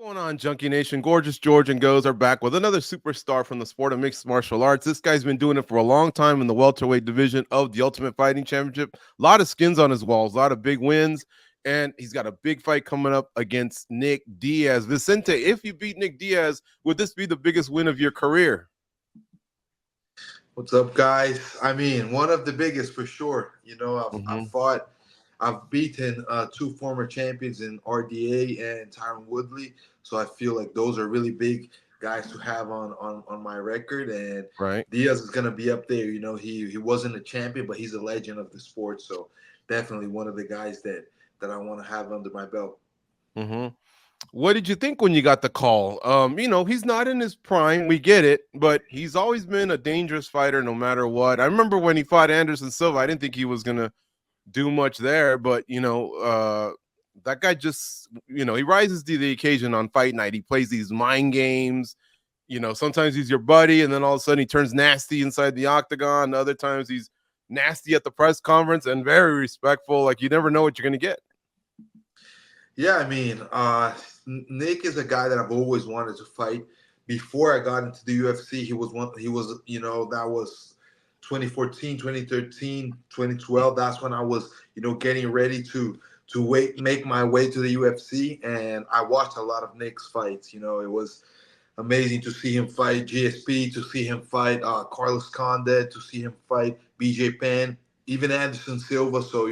Going on, Junkie Nation? Gorgeous George and Goes are back with another superstar from the sport of mixed martial arts. This guy's been doing it for a long time in the welterweight division of the Ultimate Fighting Championship. A lot of skins on his walls, a lot of big wins, and he's got a big fight coming up against Nick Diaz. Vicente, if you beat Nick Diaz, would this be the biggest win of your career? What's up, guys? I mean, one of the biggest for sure. I've beaten two former champions in RDA and Tyron Woodley, so I feel like those are really big guys to have on my record. And Right. Diaz is gonna be up there. He wasn't a champion, but he's a legend of the sport. So definitely one of the guys that I want to have under my belt. Mm-hmm. What did you think when you got the call? He's not in his prime. We get it, but he's always been a dangerous fighter no matter what. I remember when he fought Anderson Silva, I didn't think he was going to do much there, but, that guy just, he rises to the occasion on fight night. He plays these mind games. Sometimes he's your buddy, and then all of a sudden he turns nasty inside the octagon. Other times he's nasty at the press conference and very respectful. Like, you never know what you're going to get. Yeah, I mean, Nick is a guy that I've always wanted to fight. Before I got into the UFC, that was 2014, 2013, 2012. That's when I was, getting ready to make my way to the UFC. And I watched a lot of Nick's fights. It was amazing to see him fight GSP, to see him fight Carlos Condit, to see him fight BJ Penn, even Anderson Silva. So,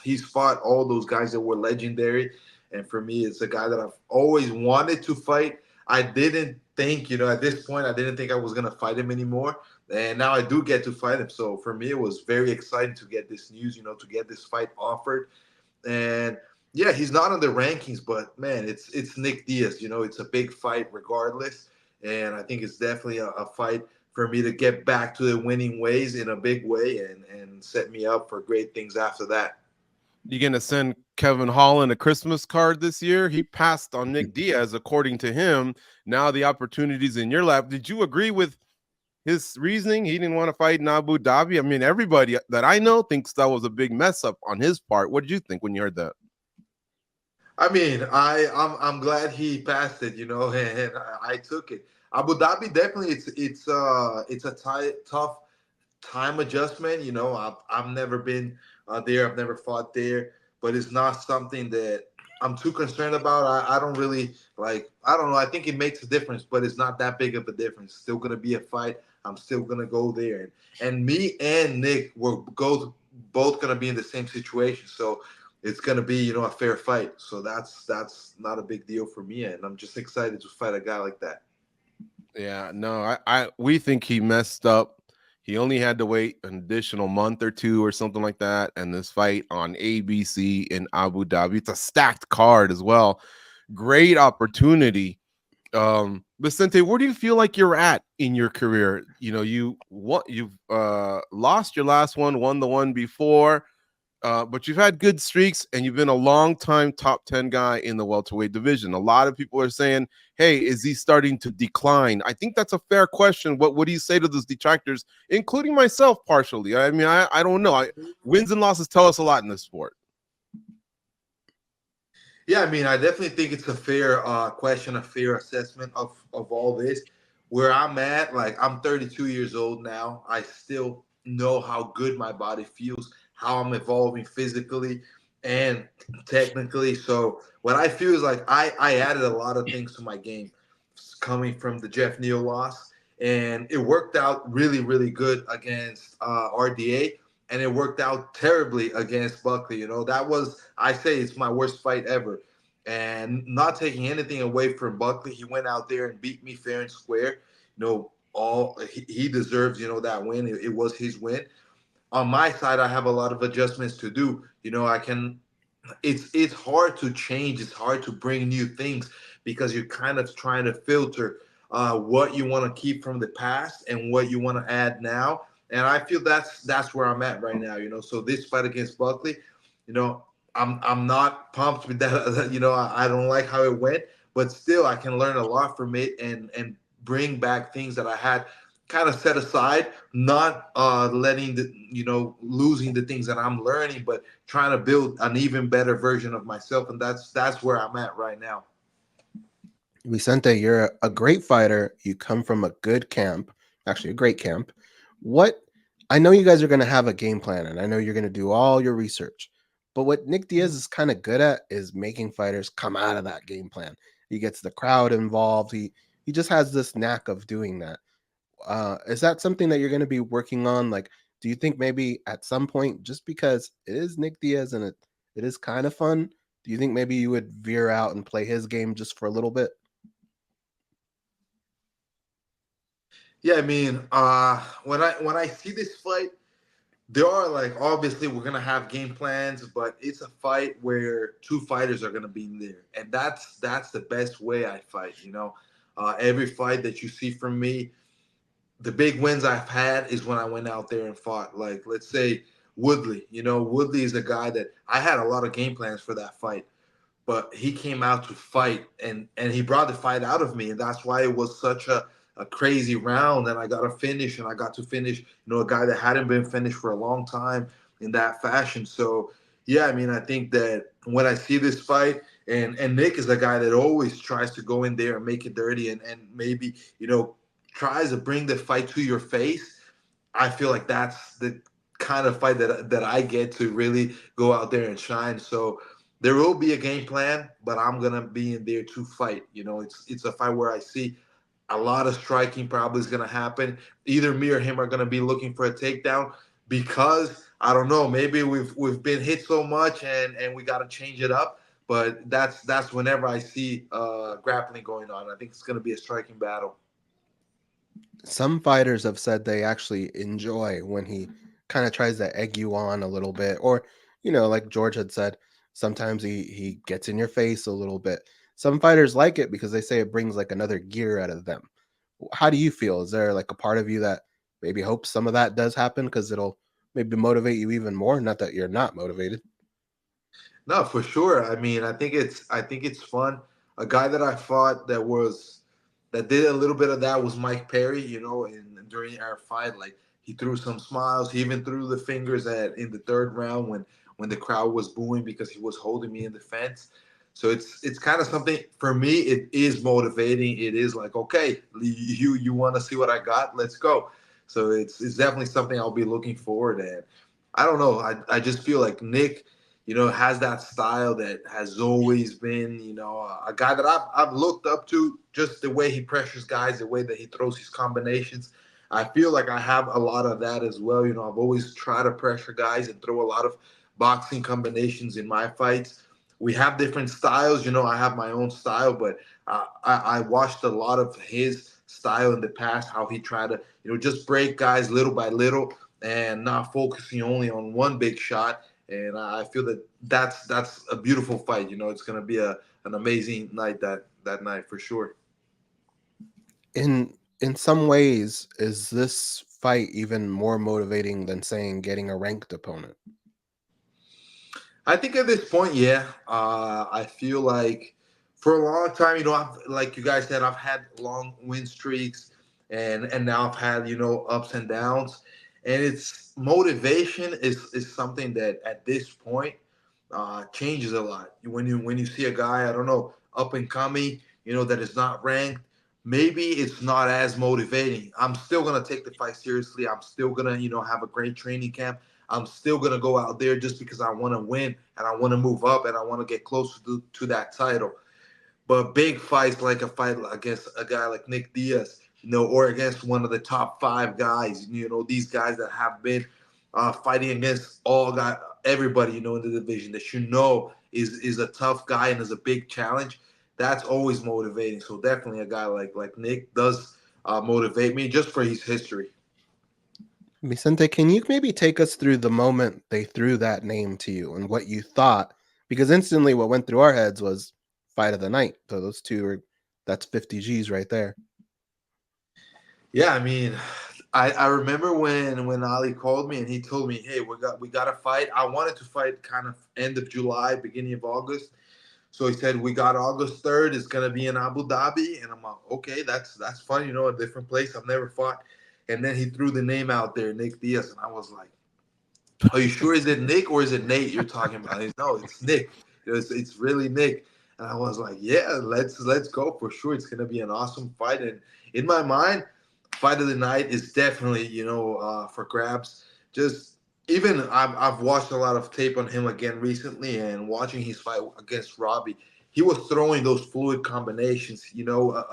he's fought all those guys that were legendary. And for me, it's a guy that I've always wanted to fight. I didn't think, at this point, I didn't think I was going to fight him anymore. And now I do get to fight him. So for me, it was very exciting to get this news, to get this fight offered. And yeah, he's not on the rankings, but man, it's Nick Diaz. It's a big fight regardless. And I think it's definitely a fight for me to get back to the winning ways in a big way and set me up for great things after that. You going to send Kevin Holland a Christmas card this year? He passed on Nick Diaz, according to him. Now the opportunity's in your lap. Did you agree with his reasoning? He didn't want to fight in Abu Dhabi. I mean, everybody that I know thinks that was a big mess up on his part. What did you think when you heard that? I mean, I'm glad he passed it, and I took it. Abu Dhabi definitely it's a tough time adjustment. I've never been there. I've never fought there, but it's not something that I'm too concerned about. I don't really like. I don't know. I think it makes a difference, but it's not that big of a difference. Still gonna be a fight. I'm still gonna go there, and me and Nick were both gonna be in the same situation. So it's gonna be a fair fight. So that's not a big deal for me, and I'm just excited to fight a guy like that. Yeah, no, we think he messed up. He only had to wait an additional month or two or something like that. And this fight on ABC in Abu Dhabi, it's a stacked card as well. Great opportunity. Vicente, where do you feel like you're at in your career? You've lost your last one, won the one before. But you've had good streaks and you've been a long time top 10 guy in the welterweight division. A lot of people are saying, hey, is he starting to decline? I think that's a fair question. What do you say to those detractors, including myself partially? I mean, I don't know. Wins and losses tell us a lot in this sport. Yeah, I mean, I definitely think it's a fair question, a fair assessment of all this. Where I'm at, like, I'm 32 years old now. I still know how good my body feels, how I'm evolving physically and technically. So what I feel is like I added a lot of things to my game coming from the Jeff Neal loss. And it worked out really, really good against RDA. And it worked out terribly against Buckley. That was, I say, it's my worst fight ever. And not taking anything away from Buckley, he went out there and beat me fair and square. He deserves, that win. It was his win. On my side, I have a lot of adjustments to do. It's hard to change. It's hard to bring new things because you're kind of trying to filter what you want to keep from the past and what you want to add now. And I feel that's where I'm at right now. So this fight against Buckley, I'm not pumped with that. I don't like how it went, but still I can learn a lot from it and bring back things that I had kind of set aside, not letting losing the things that I'm learning, but trying to build an even better version of myself. And that's where I'm at right now. Vicente, you're a great fighter. You come from a good camp, actually a great camp. What I know you guys are going to have a game plan, and I know you're going to do all your research. But what Nick Diaz is kind of good at is making fighters come out of that game plan. He gets the crowd involved. He just has this knack of doing that. Is that something that you're going to be working on? Like, do you think maybe at some point, just because it is Nick Diaz and it is kind of fun, do you think maybe you would veer out and play his game just for a little bit? Yeah, I mean, when I see this fight, there are like obviously we're gonna have game plans, but it's a fight where two fighters are gonna be in there, and that's the best way I fight. Every fight that you see from me, the big wins I've had is when I went out there and fought. Like let's say Woodley. Woodley is a guy that I had a lot of game plans for that fight, but he came out to fight and he brought the fight out of me, and that's why it was such a crazy round, and I got to finish, and I got to finish a guy that hadn't been finished for a long time in that fashion. So yeah, I mean, I think that when I see this fight, and Nick is a guy that always tries to go in there and make it dirty, and maybe tries to bring the fight to your face. I feel like that's the kind of fight that I get to really go out there and shine. So there will be a game plan, but I'm gonna be in there to fight. It's a fight where I see a lot of striking probably is gonna happen. Either me or him are gonna be looking for a takedown because I don't know. Maybe we've been hit so much and we got to change it up. But that's whenever I see grappling going on. I think it's gonna be a striking battle. Some fighters have said they actually enjoy when he kind of tries to egg you on a little bit, or like George had said, sometimes he gets in your face a little bit. Some fighters like it because they say it brings like another gear out of them. How do you feel? Is there like a part of you that maybe hopes some of that does happen because it'll maybe motivate you even more? Not that you're not motivated. No, for sure. I mean, I think it's fun. A guy that I fought that did a little bit of that was Mike Perry. And during our fight, like he threw some smiles. He even threw the fingers at in the third round when the crowd was booing because he was holding me in the fence. So it's kind of something for me. It is motivating. It is like, okay, you want to see what I got? Let's go. So it's definitely something I'll be looking forward to. I don't know. I just feel like Nick, has that style that has always been, a guy that I've looked up to, just the way he pressures guys, the way that he throws his combinations. I feel like I have a lot of that as well. I've always tried to pressure guys and throw a lot of boxing combinations in my fights. We have different styles. I have my own style, but I watched a lot of his style in the past, how he tried to, just break guys little by little and not focusing only on one big shot. And I feel that that's a beautiful fight. It's going to be an amazing night that night for sure. In some ways, is this fight even more motivating than saying getting a ranked opponent? I think at this point, yeah, I feel like for a long time, like you guys said, I've had long win streaks, and now I've had ups and downs, and it's motivation is something that at this point changes a lot. When you see a guy, I don't know, up and coming, that is not ranked, maybe it's not as motivating. I'm still gonna take the fight seriously. I'm still gonna have a great training camp. I'm still gonna go out there just because I want to win and I want to move up and I want to get closer to that title. But big fights, like a fight against a guy like Nick Diaz, or against one of the top five guys, these guys that have been fighting against everybody, in the division that is a tough guy and is a big challenge. That's always motivating. So definitely a guy like Nick does motivate me just for his history. Vicente, can you maybe take us through the moment they threw that name to you and what you thought? Because instantly what went through our heads was fight of the night. So those two that's 50 G's right there. Yeah, I mean, I remember when Ali called me and he told me, "Hey, we got to fight." I wanted to fight kind of end of July, beginning of August. So he said, "We got August 3rd. It's gonna be in Abu Dhabi," and I'm like, "Okay, that's fun. A different place. I've never fought." And then he threw the name out there, Nick Diaz, and I was like, "Are you sure? Is it Nick or is it Nate you're talking about?" He's, "No, it's Nick. It's really Nick." And I was like, yeah, let's go for sure. It's gonna be an awesome fight. And in my mind, fight of the night is definitely, for grabs. Just even I've watched a lot of tape on him again recently, and watching his fight against Robbie, he was throwing those fluid combinations,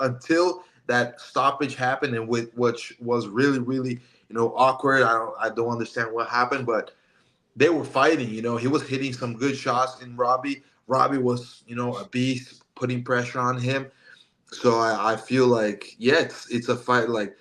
until that stoppage happened, and which was really, really, awkward. I don't understand what happened, but they were fighting. He was hitting some good shots in Robbie. Robbie was, a beast, putting pressure on him. So I feel like, yeah, it's a fight. Like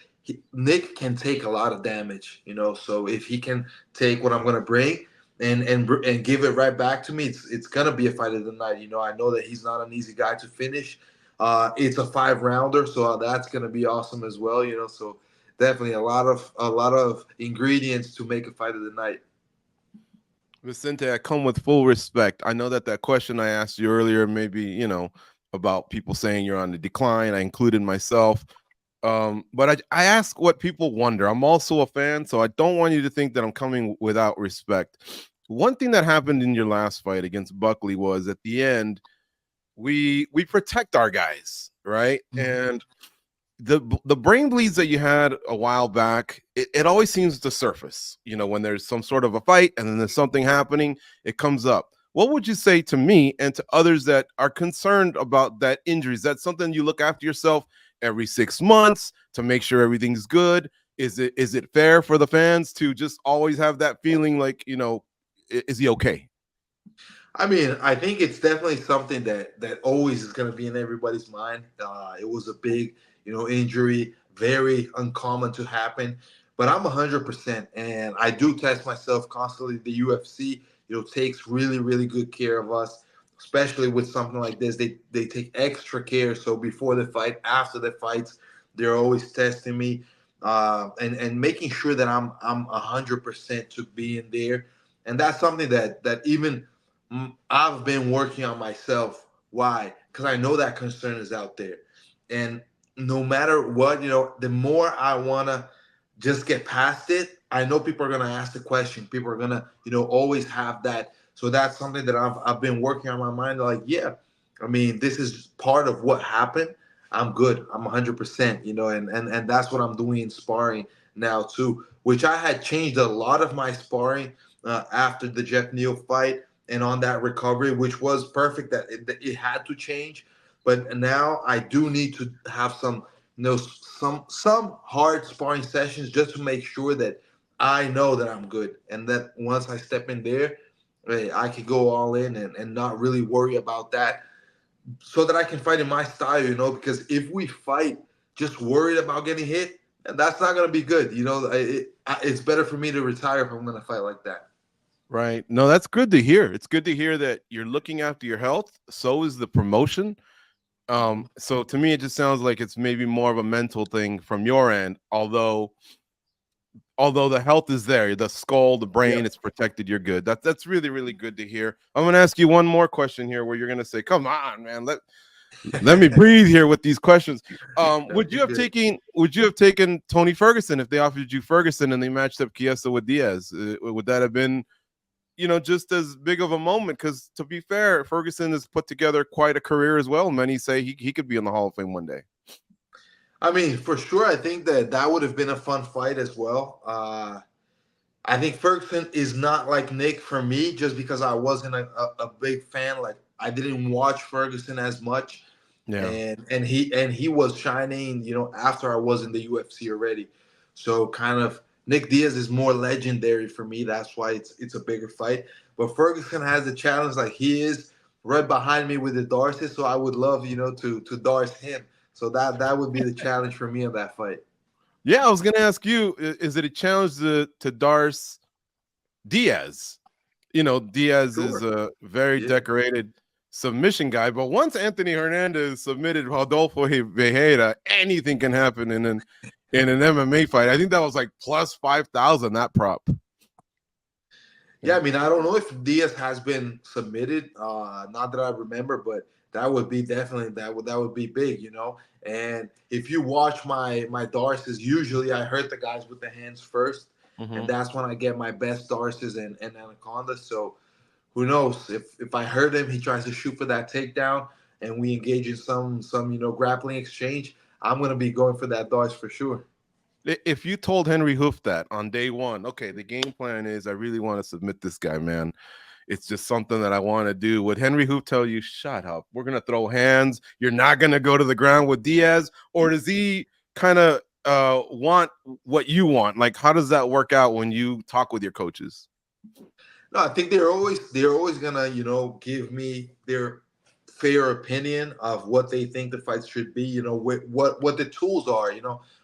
Nick can take a lot of damage. So if he can take what I'm gonna bring and give it right back to me, it's gonna be a fight of the night. I know that he's not an easy guy to finish. It's a 5 rounder, so that's gonna be awesome as well. So definitely a lot of ingredients to make a fight of the night. Vicente, I come with full respect. I know that question I asked you earlier, maybe, about people saying you're on the decline. I included myself. But I ask what people wonder. I'm also a fan, so I don't want you to think that I'm coming without respect. One thing that happened in your last fight against Buckley was at the end, we protect our guys, right? Mhm. And the brain bleeds that you had a while back, it always seems to surface, when there's some sort of a fight and then there's something happening, it comes up. What would you say to me and to others that are concerned about that injury? Is that something you look after yourself every 6 months to make sure everything's good? Is it fair for the fans to just always have that feeling like, is he okay? I mean, I think it's definitely something that always is going to be in everybody's mind. It was a big, injury, very uncommon to happen. But I'm 100%, and I do test myself constantly. The UFC, takes really, really good care of us, especially with something like this. They take extra care. So before the fight, after the fights, they're always testing me, and making sure that I'm 100% to be in there. And that's something that even I've been working on myself. Why? Because I know that concern is out there. And no matter what, the more I want to just get past it, I know people are going to ask the question. People are going to, always have that. So that's something that I've been working on my mind. Like, yeah, I mean, this is part of what happened. I'm good. I'm 100%, and that's what I'm doing in sparring now, too, which I had changed a lot of my sparring after the Jeff Neal fight and on that recovery, which was perfect. That it had to change, but now I do need to have some, some hard sparring sessions just to make sure that I know that I'm good, and that once I step in there, hey, I can go all in and not really worry about that, so that I can fight in my style. Because if we fight just worried about getting hit, that's not gonna be good. It's better for me to retire if I'm gonna fight like that. Right. No, that's good to hear. It's good to hear that you're looking after your health. So is the promotion. So to me, it just sounds like it's maybe more of a mental thing from your end, although the health is there, the skull, the Yeah. brain, it's protected, you're good. That's really, really good to hear. I'm gonna ask you one more question here where you're gonna say, come on, man, let me breathe here with these questions. No, you're good. Would you have taken Tony Ferguson if they offered you Ferguson and they matched up Chiesa with Diaz? Would that have been, just as big of a moment? Because to be fair, Ferguson has put together quite a career as well. Many say he could be in the Hall of Fame one day. I mean, for sure, I think that would have been a fun fight as well. I think Ferguson is not like Nick for me, just because I wasn't a big fan. Like, I didn't watch Ferguson as much, Yeah. and he was shining, after I was in the UFC already. So kind of Nick Diaz is more legendary for me. That's why it's a bigger fight. But Ferguson has a challenge, like he is right behind me with the Darcy. So I would love, to Darce him. So that would be the challenge for me in that fight. Yeah, I was gonna ask you, is it a challenge to Darce Diaz? Diaz is Sure. a very Yeah. decorated submission guy, but once Anthony Hernandez submitted Rodolfo Vieira, anything can happen in an MMA fight. I think that was like plus 5,000, that prop. Yeah, I mean, I don't know if Diaz has been submitted, not that I remember, but that would be definitely that would be big, And if you watch my Darces, usually I hurt the guys with the hands first, and Mhm. that's when I get my best Darces and anacondas. So who knows if I hurt him, he tries to shoot for that takedown. and we engage in some grappling exchange, I'm gonna be going for that dodge for sure. If you told Henry Hoof that on day one, okay, the game plan is I really want to submit this guy, man. It's just something that I want to do. Would Henry Hoof tell you, shut up, we're going to throw hands, you're not going to go to the ground with Diaz? Or does he kind of want what you want? Like, how does that work out when you talk with your coaches? No, I think they're always gonna, give me their fair opinion of what they think the fight should be. What the tools are.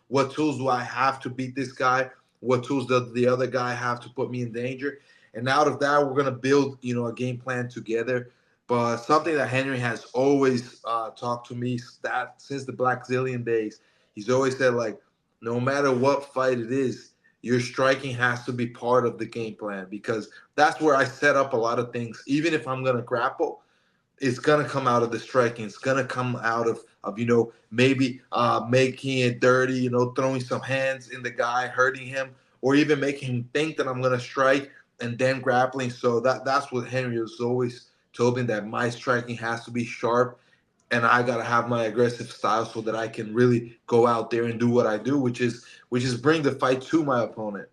What tools do I have to beat this guy? What tools does the other guy have to put me in danger? And out of that, we're gonna build, a game plan together. But something that Henry has always talked to me that since the Black Zillion days, he's always said like, no matter what fight it is, your striking has to be part of the game plan because that's where I set up a lot of things. Even if I'm gonna grapple, it's gonna come out of the striking. It's gonna come out of maybe making it dirty, throwing some hands in the guy, hurting him, or even making him think that I'm gonna strike and then grappling. So that's what Henry has always told me, that my striking has to be sharp and I gotta have my aggressive style so that I can really go out there and do what I do, which is bring the fight to my opponent.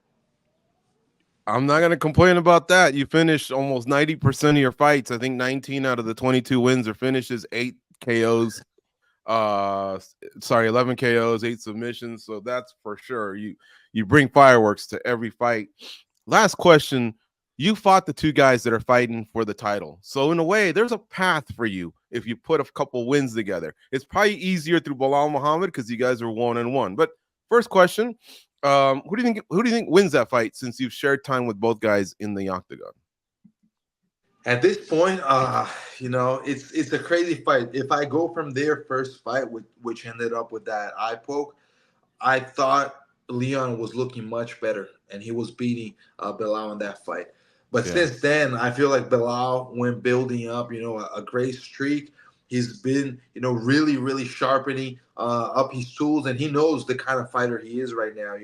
I'm not going to complain about that. You finished almost 90% of your fights. I think 19 out of the 22 wins or finishes, 8 KOs. 11 KOs, 8 submissions. So that's for sure. You bring fireworks to every fight. Last question. You fought the two guys that are fighting for the title. So in a way, there's a path for you if you put a couple wins together. It's probably easier through Bilal Muhammad because you guys are 1-1. But first question, who do you think wins that fight since you've shared time with both guys in the octagon? At this point, it's a crazy fight. If I go from their first fight, which ended up with that eye poke, I thought Leon was looking much better, and he was beating Bilal in that fight. But since then, I feel like Bilal went building up, a great streak. He's been, really, really sharpening up his tools, and he knows the kind of fighter he is right now.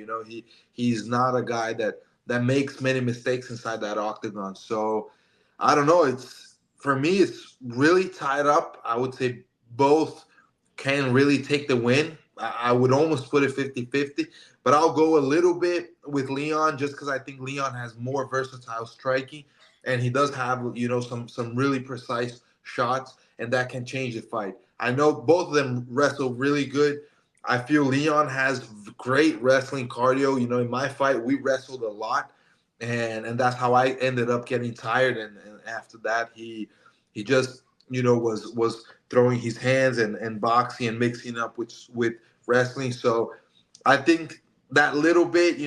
He's not a guy that makes many mistakes inside that octagon. So I don't know. For me, it's really tied up. I would say both can really take the win. I would almost put it 50-50, but I'll go a little bit with Leon just because I think Leon has more versatile striking, and he does have, some really precise shots, and that can change the fight. I know both of them wrestle really good. I feel Leon has great wrestling cardio. In my fight, we wrestled a lot, and that's how I ended up getting tired. And after that, he just was throwing his hands and boxing and mixing up with wrestling. So I think that little bit,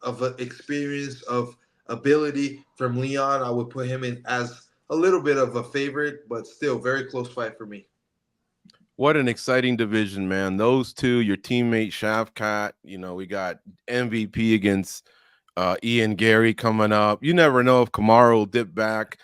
of experience, of ability from Leon, I would put him in as a little bit of a favorite, but still very close fight for me. What an exciting division, man. Those two, your teammate Shavkat, we got MVP against Ian Gary coming up. You never know if Kamaru will dip back.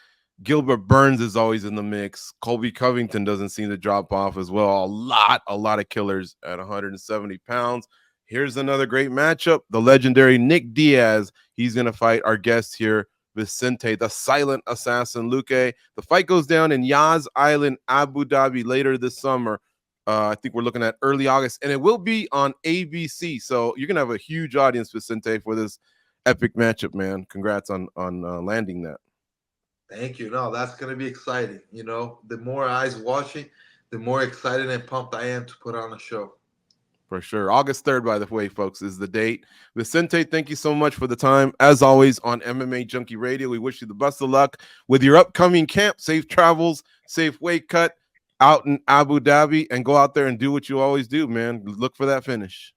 Gilbert Burns is always in the mix. Colby Covington doesn't seem to drop off as well. A lot of killers at 170 pounds. Here's another great matchup. The legendary Nick Diaz. He's going to fight our guest here, Vicente, the silent assassin Luque. The fight goes down in Yas Island, Abu Dhabi later this summer. I think we're looking at early August, and it will be on ABC. So you're going to have a huge audience, Vicente, for this epic matchup, man. Congrats on landing that. Thank you. No, that's going to be exciting. The more eyes watching, the more excited and pumped I am to put on a show. For sure. August 3rd, by the way, folks, is the date. Vicente, thank you so much for the time. As always, on MMA Junkie Radio, we wish you the best of luck with your upcoming camp. Safe travels, safe weight cut out in Abu Dhabi, and go out there and do what you always do, man. Look for that finish.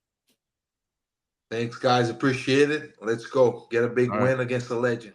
Thanks, guys. Appreciate it. Let's go. Get a big win against a legend.